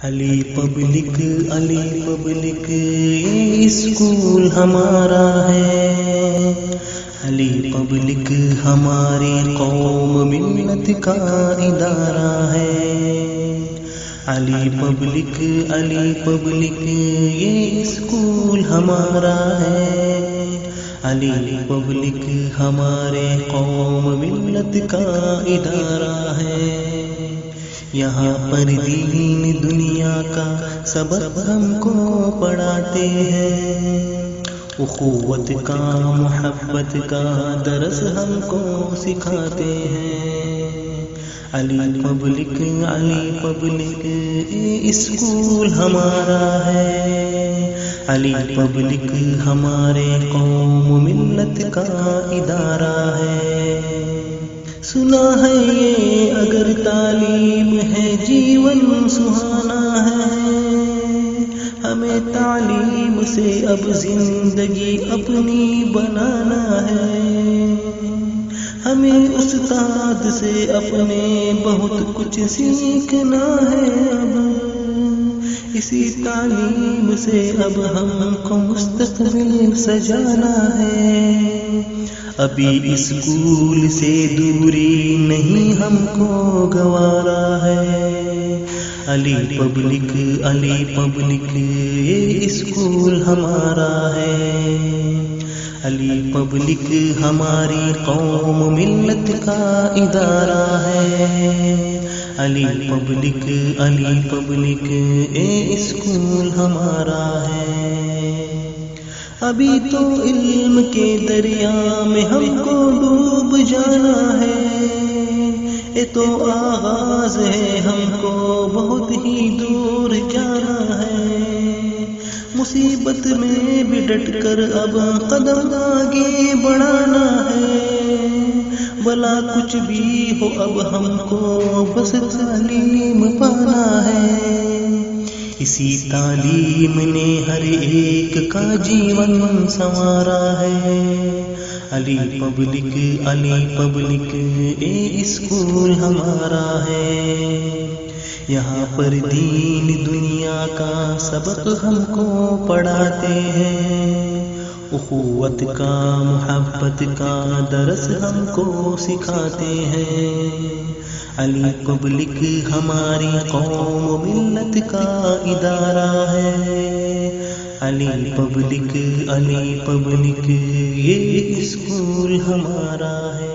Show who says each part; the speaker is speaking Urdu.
Speaker 1: علی پبلک یہ اسکول ہمارا ہے۔ علی پبلک ہماری قوم ملت کا ادارہ ہے۔ علی پبلک یہ اسکول ہمارا ہے۔ علی پبلک ہمارے قوم ملت کا ادارہ ہے۔ یہاں پر دین دنیا کا سبق ہم کو پڑھاتے ہیں، اخوت کا محبت کا درس ہم کو سکھاتے ہیں۔ علی پبلک اسکول ہمارا ہے۔ علی پبلک ہمارے قوم ملت کا ادارہ ہے۔ سنا ہے یہ اگر تعلیم ہے جیون سہانا ہے، ہمیں تعلیم سے اب زندگی اپنی بنانا ہے۔ ہمیں استاد سے اپنے بہت کچھ سیکھنا ہے، اب اسی تعلیم سے اب ہم کو مستقبل سجانا ہے۔ ابھی اسکول سے دوری نہیں ہم کو گوارا ہے۔ علی پبلک یہ اسکول ہمارا ہے۔ علی پبلک ہماری قوم ملت کا ادارہ ہے۔ علی پبلک یہ اسکول ہمارا ہے۔ ابھی تو علم کے دریا میں ہم کو ڈوب جانا ہے، یہ تو آغاز ہے، ہم کو بہت ہی دور جانا ہے۔ مصیبت میں بھی ڈٹ کر اب قدم آگے بڑھانا ہے، بھلا کچھ بھی ہو اب ہم کو بس تعلیم پانا ہے۔ اسی تعلیم نے ہر ایک کا جیون سنوارا ہے۔ علی پبلک یہ اسکول ہمارا ہے۔ یہاں پر دین دنیا کا سبق ہم کو پڑھاتے ہیں، اخوت کا محبت کا درس ہم کو سکھاتے ہیں۔ علی پبلک ہماری قوم ملت کا ادارہ ہے۔ علی پبلک یہ اسکول ہمارا ہے۔